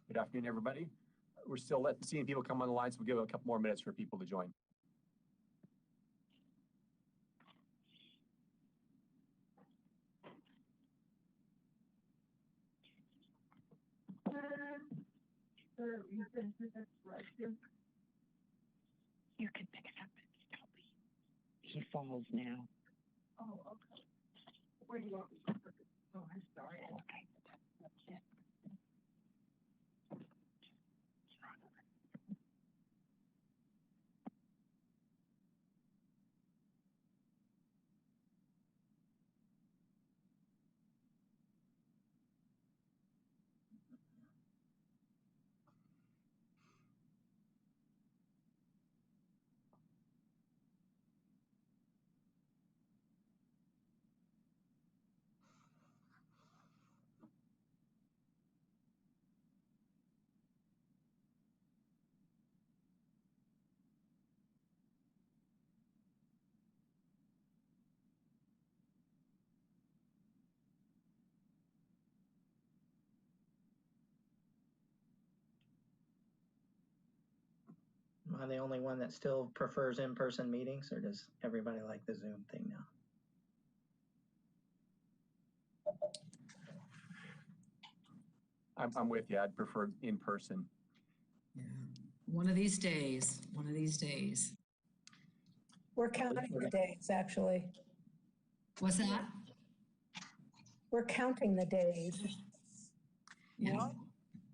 Good afternoon, everybody. We're still seeing people come on the line, so we'll give it a couple more minutes for people to join. You can pick it up and stop. He falls now. Oh, okay. Where do you want me to put it? Oh, I'm sorry. Okay. Am I the only one that still prefers in-person meetings, or does everybody like the Zoom thing now? I'm with you. I'd prefer in person. Yeah. One of these days, one of these days. We're counting the days, actually. What's that? We're counting the days. Yeah. Well,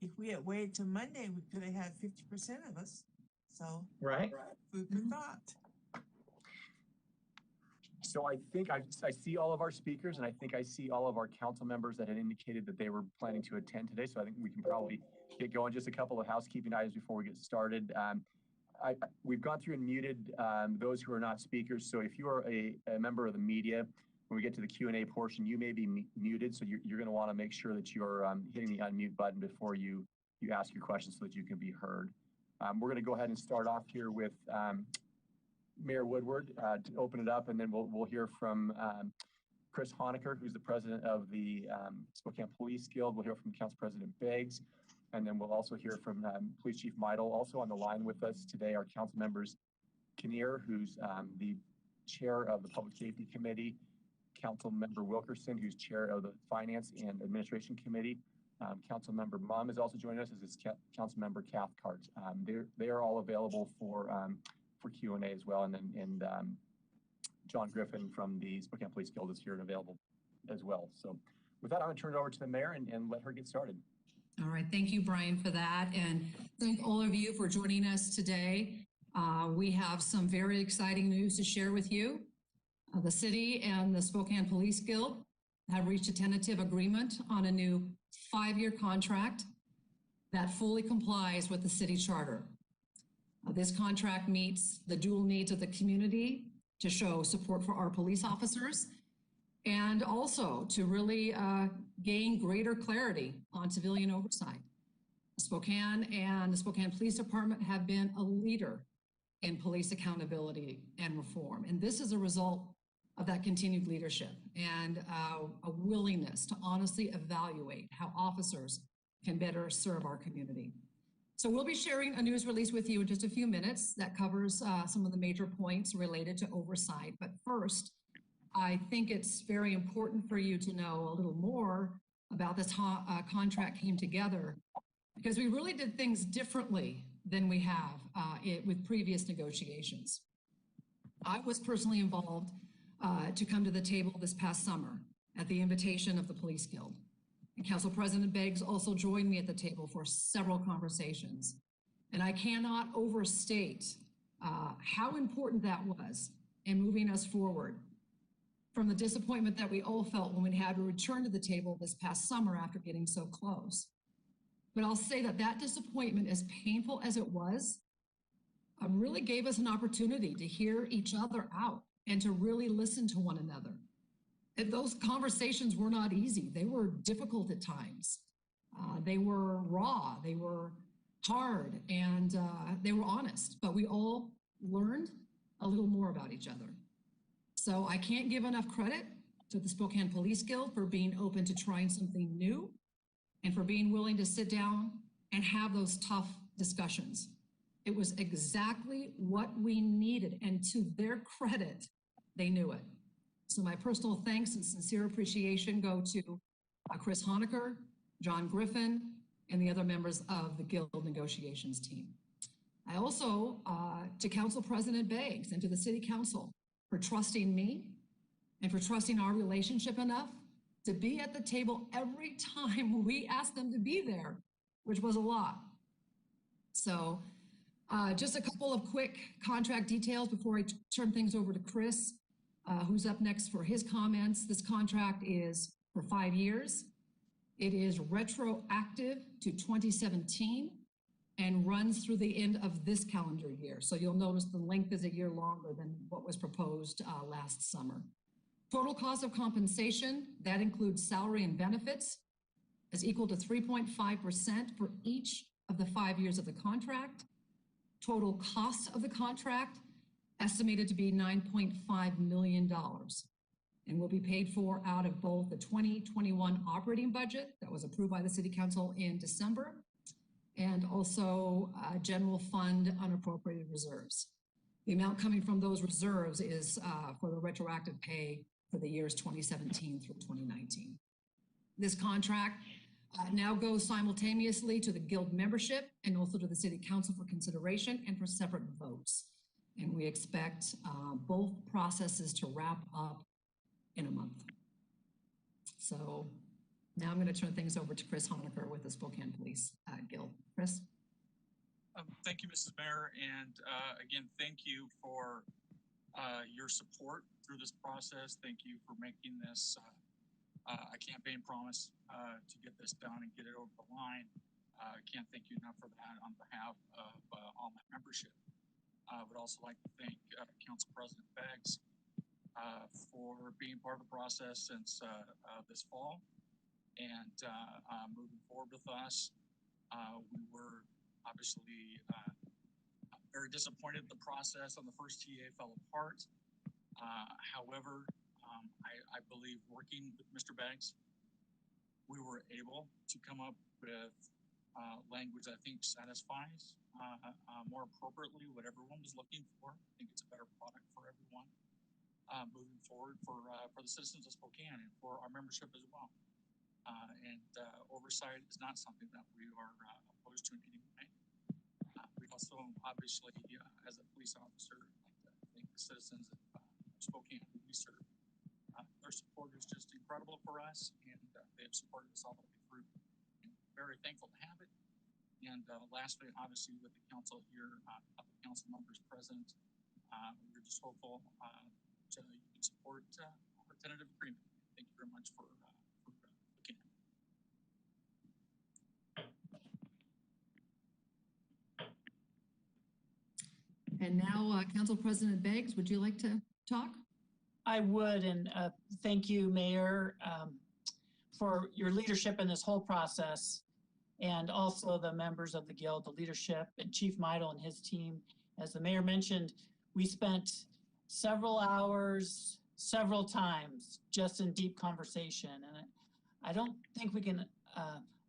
if we had waited till Monday, we could have had 50% of us. So, Right. Food for thought. So I think I see all of our speakers, and I think I see all of our council members that had indicated that they were planning to attend today. So I think we can probably get going. Just a couple of housekeeping items before we get started. We've gone through and muted those who are not speakers. So if you are a member of the media, when we get to the Q&A portion, you may be muted. So you're going to want to make sure that you're hitting the unmute button before you ask your questions so that you can be heard. We're going to go ahead and start off here with Mayor Woodward to open it up, and then we'll hear from Chris Honaker, who's the president of the Spokane Police Guild. We'll hear from Council President Beggs, and then we'll also hear from Police Chief Meidel. Also on the line with us today are Council Members Kinnear, who's the chair of the Public Safety Committee, Council Member Wilkerson, who's chair of the Finance and Administration Committee. Council Member Mumm is also joining us as is Council Member Cathcart. They are all available for Q&A as well, and John Griffin from the Spokane Police Guild is here and available as well. So with that, I'm going to turn it over to the mayor and let her get started. All right, thank you, Brian, for that, and thank all of you for joining us today. We have some very exciting news to share with you. The city and the Spokane Police Guild have reached a tentative agreement on a new 5-year contract that fully complies with the city charter. This contract meets the dual needs of the community to show support for our police officers and also to really gain greater clarity on civilian oversight. Spokane and the Spokane Police Department have been a leader in police accountability and reform. And this is a result of that continued leadership and a willingness to honestly evaluate how officers can better serve our community. So we'll be sharing a news release with you in just a few minutes that covers some of the major points related to oversight. But first, I think it's very important for you to know a little more about this contract came together, because we really did things differently than we have with previous negotiations. I was personally involved to come to the table this past summer at the invitation of the Police Guild. And Council President Beggs also joined me at the table for several conversations. And I cannot overstate how important that was in moving us forward from the disappointment that we all felt when we had to return to the table this past summer after getting so close. But I'll say that that disappointment, as painful as it was, really gave us an opportunity to hear each other out and to really listen to one another. And those conversations were not easy. They were difficult at times. They were raw. They were hard, and they were honest, but we all learned a little more about each other. So I can't give enough credit to the Spokane Police Guild for being open to trying something new and for being willing to sit down and have those tough discussions. It was exactly what we needed, and to their credit, they knew it. So my personal thanks and sincere appreciation go to Chris Honaker, John Griffin, and the other members of the Guild negotiations team. I also, to Council President Beggs and to the City Council for trusting me and for trusting our relationship enough to be at the table every time we asked them to be there, which was a lot. So just a couple of quick contract details before I turn things over to Chris, who's up next for his comments. This contract is for 5 years. It is retroactive to 2017 and runs through the end of this calendar year. So you'll notice the length is a year longer than what was proposed last summer. Total cost of compensation, that includes salary and benefits, is equal to 3.5% for each of the 5 years of the contract. Total cost of the contract estimated to be $9.5 million and will be paid for out of both the 2021 operating budget that was approved by the City Council in December and also general fund unappropriated reserves. The amount coming from those reserves is for the retroactive pay for the years 2017 through 2019. This contract now goes simultaneously to the Guild membership and also to the City Council for consideration and for separate votes. And we expect both processes to wrap up in a month. So now I'm going to turn things over to Chris Honaker with the Spokane Police Guild. Chris? Thank you, Mrs. Mayor, and again, thank you for your support through this process. Thank you for making this a campaign promise to get this done and get it over the line. I can't thank you enough for that on behalf of all my membership. I would also like to thank Council President Beggs for being part of the process since this fall and moving forward with us. We were obviously very disappointed the process on the first TA fell apart. However, I believe working with Mr. Beggs, we were able to come up with language I think satisfies more appropriately what everyone was looking for. I think it's a better product for everyone moving forward for the citizens of Spokane and for our membership as well. Oversight is not something that we are opposed to in any way. We also obviously, as a police officer, like to thank the citizens of Spokane who we serve. Their support is just incredible for us, and they have supported us all the way through. And very thankful to have it. And lastly, obviously, with the council here, the council members present, we're just hopeful you can support our tentative agreement. Thank you very much for looking at it. And now, Council President Beggs, would you like to talk? I would, and thank you, Mayor, for your leadership in this whole process, and also the members of the Guild, the leadership, and Chief Meidel and his team. As the Mayor mentioned, we spent several hours, several times, just in deep conversation, and I don't think we can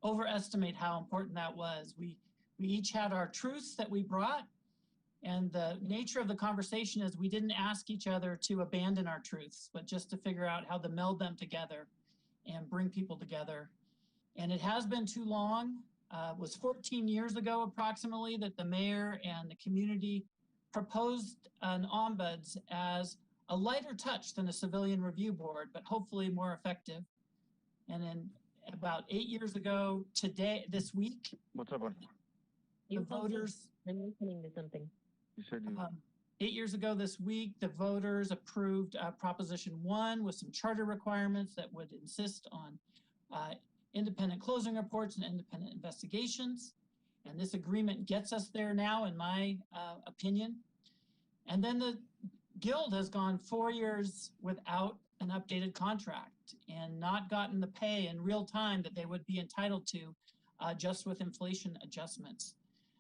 overestimate how important that was. We each had our truths that we brought, and the nature of the conversation is we didn't ask each other to abandon our truths, but just to figure out how to meld them together and bring people together. And it has been too long. It was 14 years ago approximately that the mayor and the community proposed an ombuds as a lighter touch than a civilian review board, but hopefully more effective. And then about 8 years ago today, this week, What's up, buddy? the voters. I'm listening to something. You said you. 8 years ago this week, the voters approved Proposition 1 with some charter requirements that would insist on independent closing reports and independent investigations. And this agreement gets us there now, in my opinion. And then the Guild has gone 4 years without an updated contract and not gotten the pay in real time that they would be entitled to just with inflation adjustments.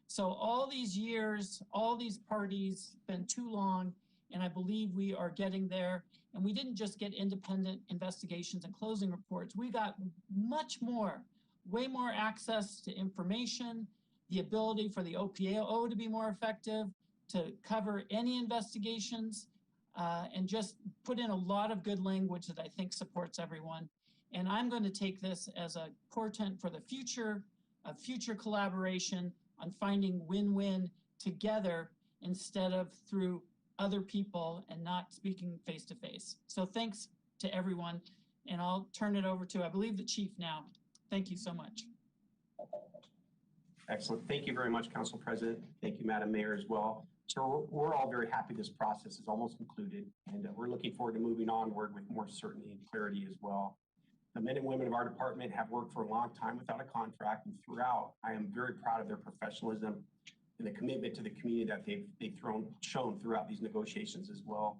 So all these years, all these parties, been too long, and I believe we are getting there. And we didn't just get independent investigations and closing reports. We got much more, way more access to information, the ability for the OPAO to be more effective, to cover any investigations, and just put in a lot of good language that I think supports everyone. And I'm going to take this as a portent for the future of future collaboration on finding win-win together instead of through other people and not speaking face to face. So thanks to everyone. And I'll turn it over to, I believe, the chief now. Thank you so much. Excellent. Thank you very much, Council President. Thank you, Madam Mayor, as well. So we're all very happy this process is almost concluded, and we're looking forward to moving onward with more certainty and clarity as well. The men and women of our department have worked for a long time without a contract, and throughout, I am very proud of their professionalism and the commitment to the community that they've shown throughout these negotiations as well.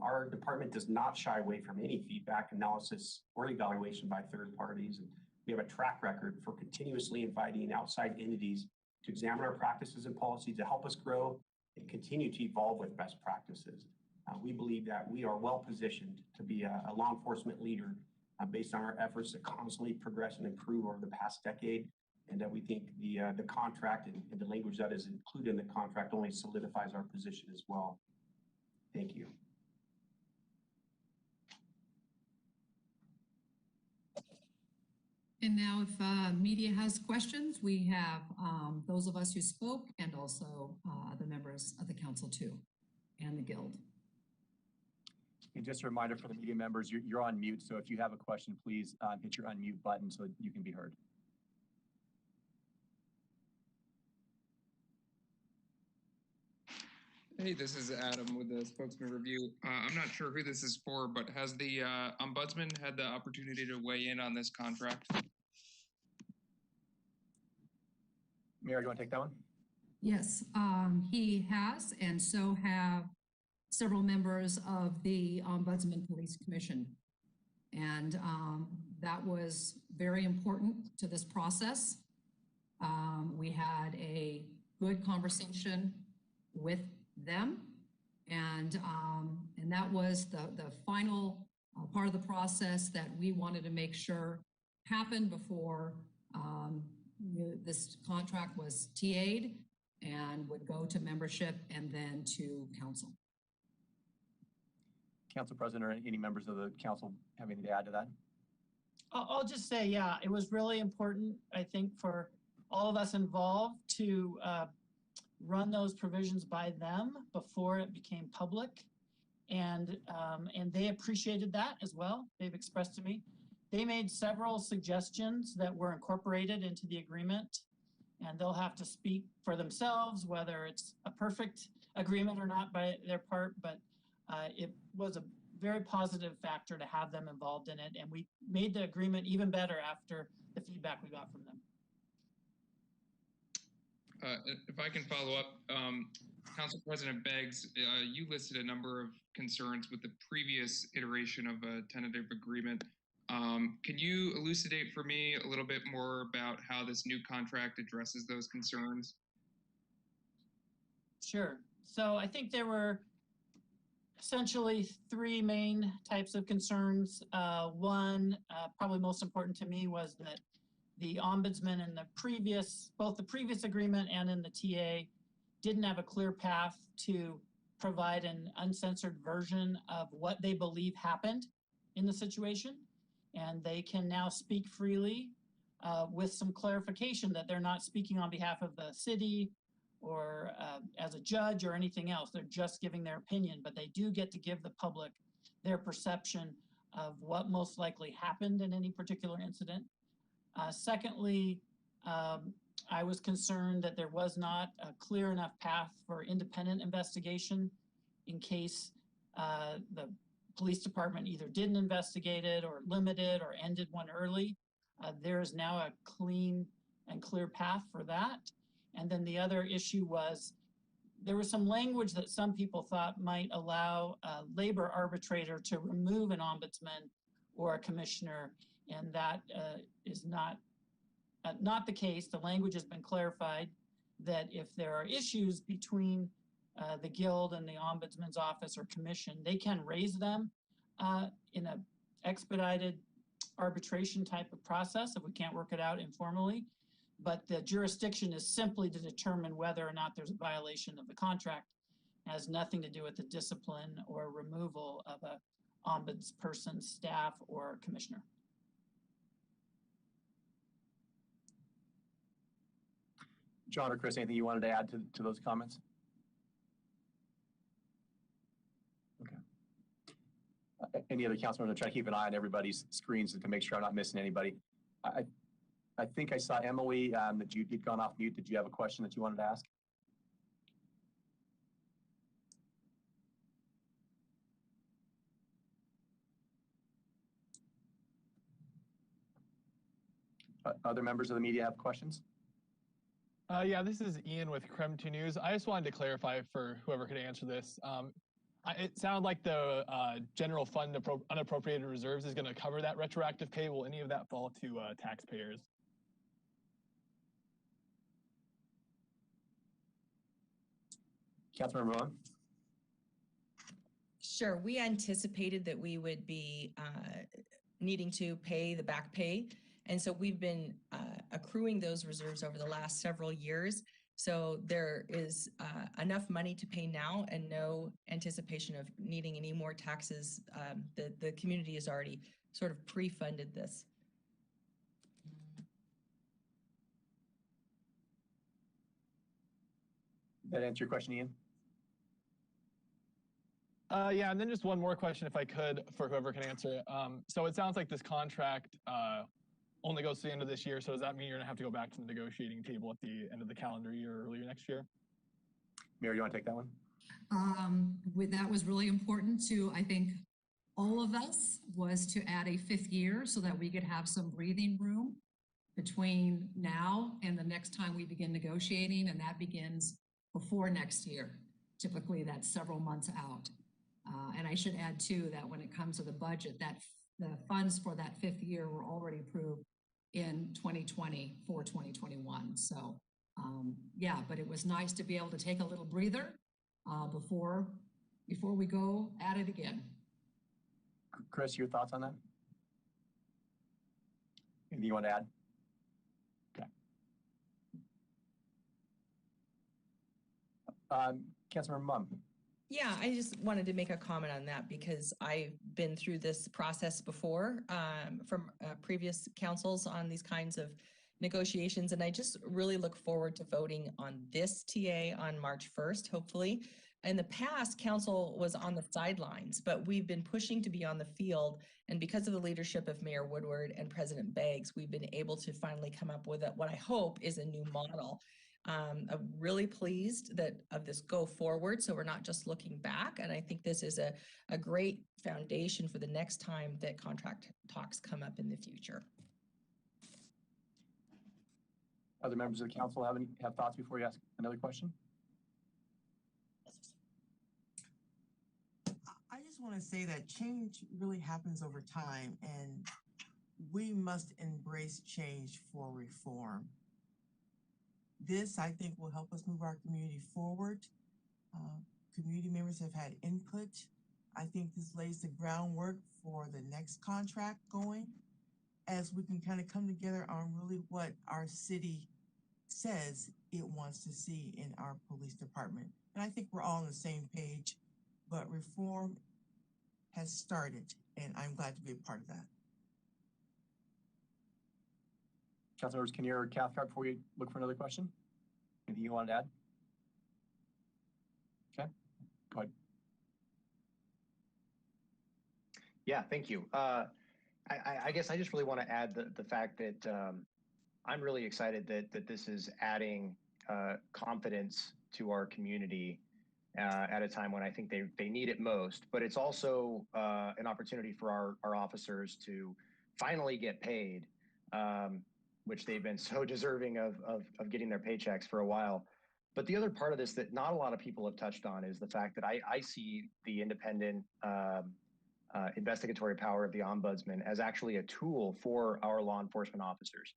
Our department does not shy away from any feedback, analysis, or evaluation by third parties. And we have a track record for continuously inviting outside entities to examine our practices and policies to help us grow and continue to evolve with best practices. We believe that we are well positioned to be a law enforcement leader based on our efforts to constantly progress and improve over the past decade. And we think the contract and the language that is included in the contract only solidifies our position as well. Thank you. And now if media has questions, we have those of us who spoke and also the members of the council too, and the guild. And just a reminder for the media members, you're on mute. So if you have a question, please hit your unmute button so you can be heard. Hey, this is Adam with the Spokesman Review. I'm not sure who this is for, but has the Ombudsman had the opportunity to weigh in on this contract? Mayor, do you want to take that one? Yes, he has, and so have several members of the Ombudsman Police Commission. And that was very important to this process. We had a good conversation with them, and that was the final part of the process that we wanted to make sure happened before this contract was TA'd and would go to membership and then to council. Council President or any members of the council have anything to add to that? I'll just say, yeah, it was really important, I think, for all of us involved to run those provisions by them before it became public. And they appreciated that as well. They've expressed to me. They made several suggestions that were incorporated into the agreement, and they'll have to speak for themselves, whether it's a perfect agreement or not by their part, but it was a very positive factor to have them involved in it. And we made the agreement even better after the feedback we got from them. If I can follow up, Council President Beggs, you listed a number of concerns with the previous iteration of a tentative agreement. Can you elucidate for me a little bit more about how this new contract addresses those concerns? Sure. So I think there were essentially three main types of concerns. One, probably most important to me, was that the ombudsman in the previous, both the previous agreement and in the TA, didn't have a clear path to provide an uncensored version of what they believe happened in the situation. And they can now speak freely with some clarification that they're not speaking on behalf of the city or as a judge or anything else. They're just giving their opinion, but they do get to give the public their perception of what most likely happened in any particular incident. Secondly, I was concerned that there was not a clear enough path for independent investigation in case the police department either didn't investigate it or limited or ended one early. There is now a clean and clear path for that. And then the other issue was there was some language that some people thought might allow a labor arbitrator to remove an ombudsman or a commissioner, and that is not the case. The language has been clarified. that if there are issues between the guild and the ombudsman's office or commission, they can raise them in a expedited arbitration type of process if we can't work it out informally. But the jurisdiction is simply to determine whether or not there's a violation of the contract. It has nothing to do with the discipline or removal of a ombudsperson, staff, or commissioner. John or Chris, anything you wanted to add to those comments? Okay. Any other council members? I'm trying to keep an eye on everybody's screens to make sure I'm not missing anybody. I think I saw Emily that you'd gone off mute. Did you have a question that you wanted to ask? Other members of the media have questions? Yeah, this is Ian with KREM 2 News. I just wanted to clarify for whoever could answer this. It sounded like the general fund unappropriated reserves is going to cover that retroactive pay. Will any of that fall to taxpayers? Councilmember Rowan? Sure. We anticipated that we would be needing to pay the back pay. And so we've been accruing those reserves over the last several years. So there is enough money to pay now and no anticipation of needing any more taxes. The community has already sort of pre-funded this. That answer your question, Ian? Yeah, and then just one more question, if I could, for whoever can answer it. So it sounds like this contract only goes to the end of this year. So does that mean you're going to have to go back to the negotiating table at the end of the calendar year or earlier next year? Mary, you want to take that one? That was really important to, I think, all of us, was to add a 5th year so that we could have some breathing room between now and the next time we begin negotiating, and that begins before next year. Typically, that's several months out. And I should add, too, that when it comes to the budget, that the funds for that 5th year were already approved in 2020 for 2021. So, yeah, but it was nice to be able to take a little breather before we go at it again. Chris, your thoughts on that? Anything you want to add? Okay. Councilmember Mumm. Yeah, I just wanted to make a comment on that because I've been through this process before from previous councils on these kinds of negotiations, and I just really look forward to voting on this TA on March 1st, hopefully. In the past, council was on the sidelines, but we've been pushing to be on the field, and because of the leadership of Mayor Woodward and President Beggs, we've been able to finally come up with what I hope is a new model. I'm really pleased of this go forward, so we're not just looking back, and I think this is a great foundation for the next time that contract talks come up in the future. Other members of the council have thoughts before you ask another question? I just want to say that change really happens over time, and we must embrace change for reform. This, I think, will help us move our community forward. Community members have had input. I think this lays the groundwork for the next contract going, as we can kind of come together on really what our city says it wants to see in our police department. And I think we're all on the same page, but reform has started, and I'm glad to be a part of that. Councilmembers Kinnear or Cathcart, before we look for another question? Anything you wanted to add? Okay, go ahead. Yeah, thank you. I guess I just really want to add the fact that I'm really excited that this is adding confidence to our community at a time when I think they need it most. But it's also an opportunity for our officers to finally get paid, which they've been so deserving of getting their paychecks for a while. But the other part of this that not a lot of people have touched on is the fact that I see the independent investigatory power of the ombudsman as actually a tool for our law enforcement officers.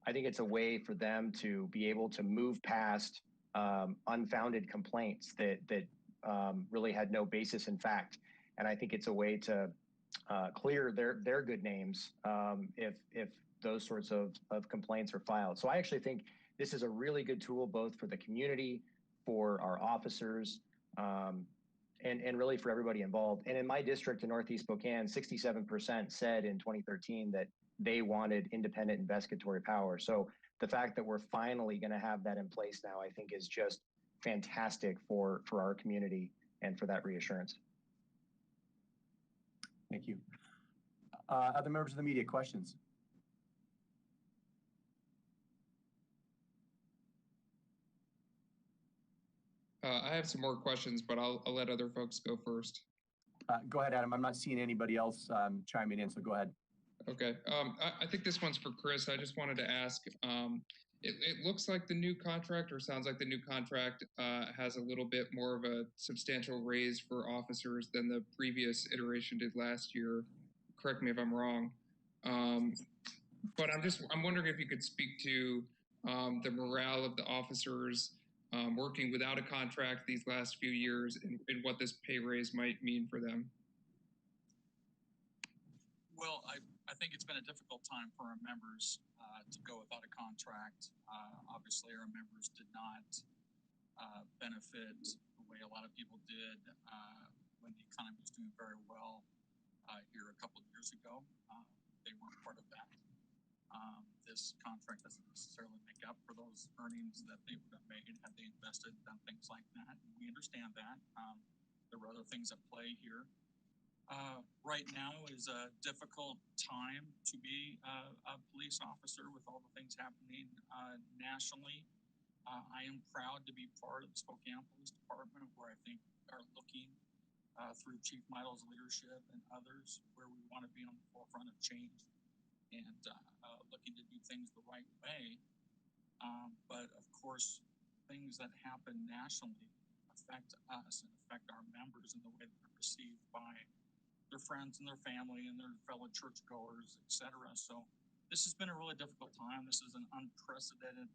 I think it's a way for them to be able to move past unfounded complaints that really had no basis in fact. And I think it's a way to clear their good names if those sorts of complaints are filed. So I actually think this is a really good tool both for the community, for our officers, and really for everybody involved. And in my district in Northeast Spokane, 67% said in 2013 that they wanted independent investigatory power. So the fact that we're finally going to have that in place now, I think is just fantastic for our community and for that reassurance. Thank you. Other members of the media, questions? I have some more questions, but I'll let other folks go first. Go ahead, Adam. I'm not seeing anybody else chiming in, so go ahead. Okay. I think this one's for Chris. I just wanted to ask, it looks like the new contract, or sounds like the new contract has a little bit more of a substantial raise for officers than the previous iteration did last year. Correct me if I'm wrong. But I'm wondering if you could speak to the morale of the officers working without a contract these last few years and what this pay raise might mean for them. Well, I think it's been a difficult time for our members to go without a contract. Obviously, our members did not benefit the way a lot of people did when the economy was doing very well here a couple of years ago. They weren't part of that. This contract doesn't necessarily make up for those earnings that they would have made had they invested in things like that. And we understand that. There were other things at play here. Right now is a difficult time to be a police officer with all the things happening nationally. I am proud to be part of the Spokane Police Department, where I think are looking through Chief Meidel's leadership and others, where we want to be on the forefront of change and looking to do things the right way. But of course, things that happen nationally affect us and affect our members in the way that they're perceived by their friends and their family and their fellow churchgoers, etc. So this has been a really difficult time. This is an unprecedented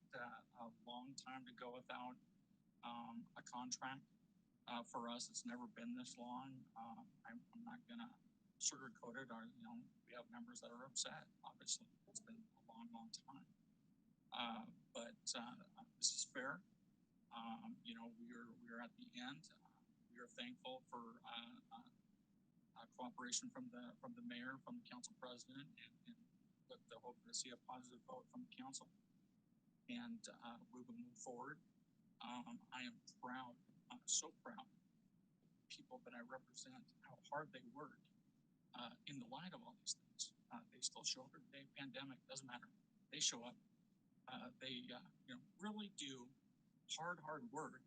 long time to go without a contract. For us, it's never been this long. I'm not gonna sugarcoat it. We have members that are upset. Obviously, it's been a long, long time. But this is fair. We're at the end. We are thankful for cooperation from the mayor, from the council president, and look to hope to see a positive vote from the council. And we will move forward. I am proud. I'm so proud of people that I represent, how hard they work in the light of all these things. They still show up every day. Pandemic, doesn't matter. They show up. They really do hard work.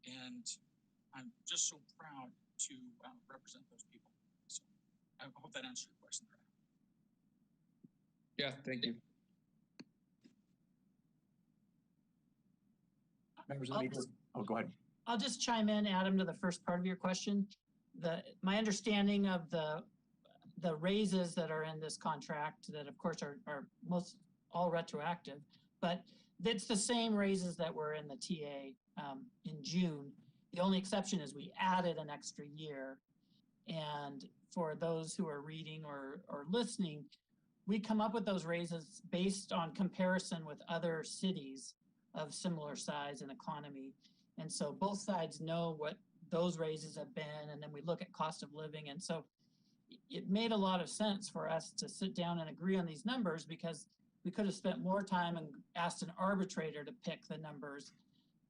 And I'm just so proud to represent those people. So I hope that answers your question. Yeah, thank you. Members of the media. Oh, go ahead. I'll just chime in, Adam, to the first part of your question. My understanding of the raises that are in this contract, that of course are most all retroactive, but it's the same raises that were in the TA in June. The only exception is we added an extra year. And for those who are reading or listening, we come up with those raises based on comparison with other cities of similar size and economy. And so both sides know what those raises have been, and then we look at cost of living. And so it made a lot of sense for us to sit down and agree on these numbers, because we could have spent more time and asked an arbitrator to pick the numbers.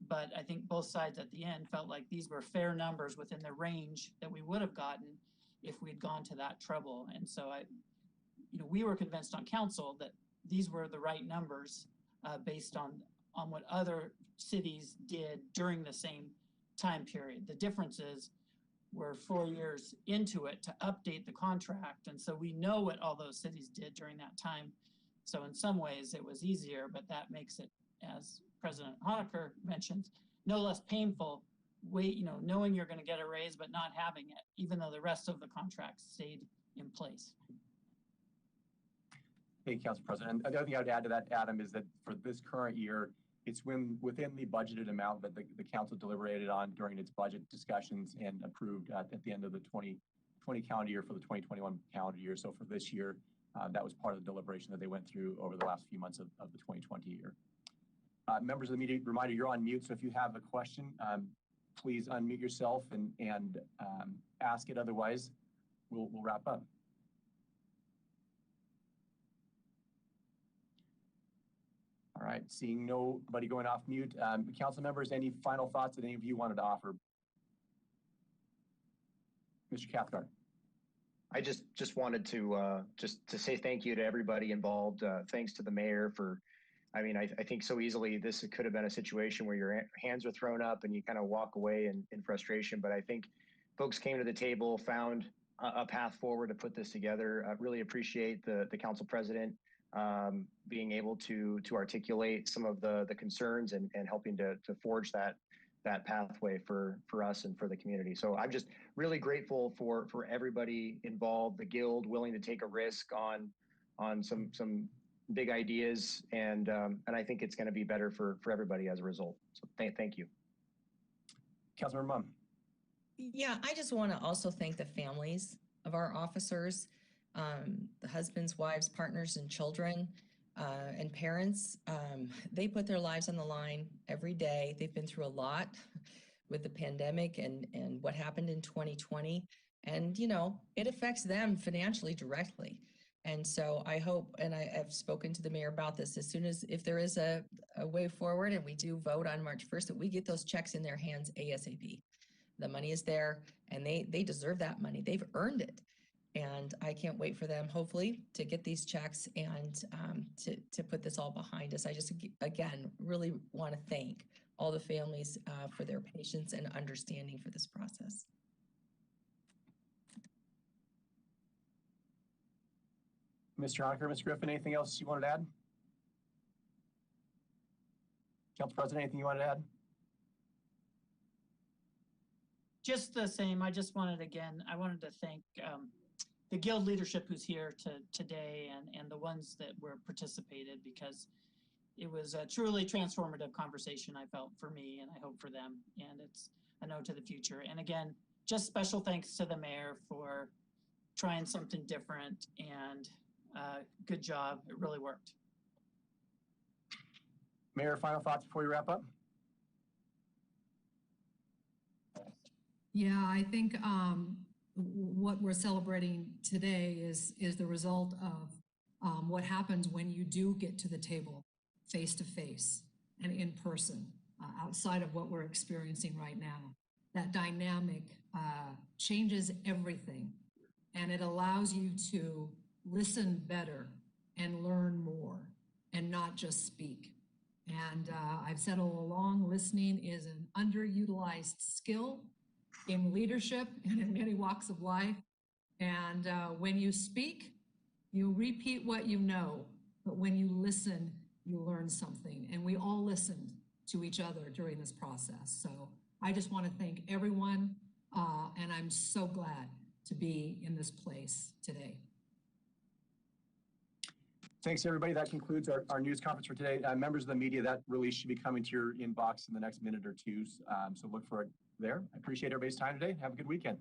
But I think both sides at the end felt like these were fair numbers within the range that we would have gotten if we'd gone to that trouble. And so we were convinced on council that these were the right numbers based on what other cities did during the same time period. The difference is we're 4 years into it to update the contract. And so we know what all those cities did during that time. So in some ways it was easier, but that makes it, as President Honaker mentioned, no less painful, knowing you're going to get a raise but not having it, even though the rest of the contract stayed in place. Thank you, Council President. And the other thing I would add to that, Adam, is that for this current year, It's within the budgeted amount that the council deliberated on during its budget discussions and approved at the end of the 2020 calendar year for the 2021 calendar year. So for this year, that was part of the deliberation that they went through over the last few months of the 2020 year. Members of the media, reminder, you're on mute, so if you have a question, please unmute yourself and ask it. Otherwise, we'll wrap up. All right, seeing nobody going off mute. Council members, any final thoughts that any of you wanted to offer? Mr. Cathcart. I just wanted to say thank you to everybody involved. Thanks to the mayor for, I mean, I think so easily this could have been a situation where your hands are thrown up and you kind of walk away in frustration. But I think folks came to the table, found a path forward to put this together. I really appreciate the council president being able to articulate some of the concerns and helping to forge that pathway for us and for the community. So I'm just really grateful for everybody involved, the guild willing to take a risk on some big ideas, and I think it's going to be better for everybody as a result. So thank you. Councilmember Mumm. Yeah, I just want to also thank the families of our officers, the husbands, wives, partners, and children, and parents. They put their lives on the line every day. They've been through a lot with the pandemic and what happened in 2020. And, you know, it affects them financially directly. And so I hope, and I've spoken to the mayor about this, as soon as, if there is a way forward and we do vote on March 1st, that we get those checks in their hands ASAP. The money is there and they deserve that money. They've earned it. And I can't wait for them, hopefully, to get these checks and to put this all behind us. I just, again, really want to thank all the families for their patience and understanding for this process. Mr. Honaker, Ms. Griffin, anything else you wanted to add? Council President, anything you wanted to add? Just the same. I just wanted, again, I wanted to thank the guild leadership who's here today and the ones that were participated, because it was a truly transformative conversation, I felt, for me, and I hope for them, and it's a note to the future. And again, just special thanks to the mayor for trying something different, and good job. It really worked. Mayor, final thoughts before we wrap up? Yeah, I think what we're celebrating today is the result of what happens when you do get to the table face to face and in person, outside of what we're experiencing right now. That dynamic changes everything, and it allows you to listen better and learn more and not just speak. And I've said all along, listening is an underutilized skill in leadership and in many walks of life. And when you speak, you repeat what you know, but when you listen, you learn something. And we all listened to each other during this process. So I just want to thank everyone, and I'm so glad to be in this place today. Thanks, everybody. That concludes our news conference for today. Members of the media, that release should be coming to your inbox in the next minute or two. So look for it there. I appreciate everybody's time today. Have a good weekend.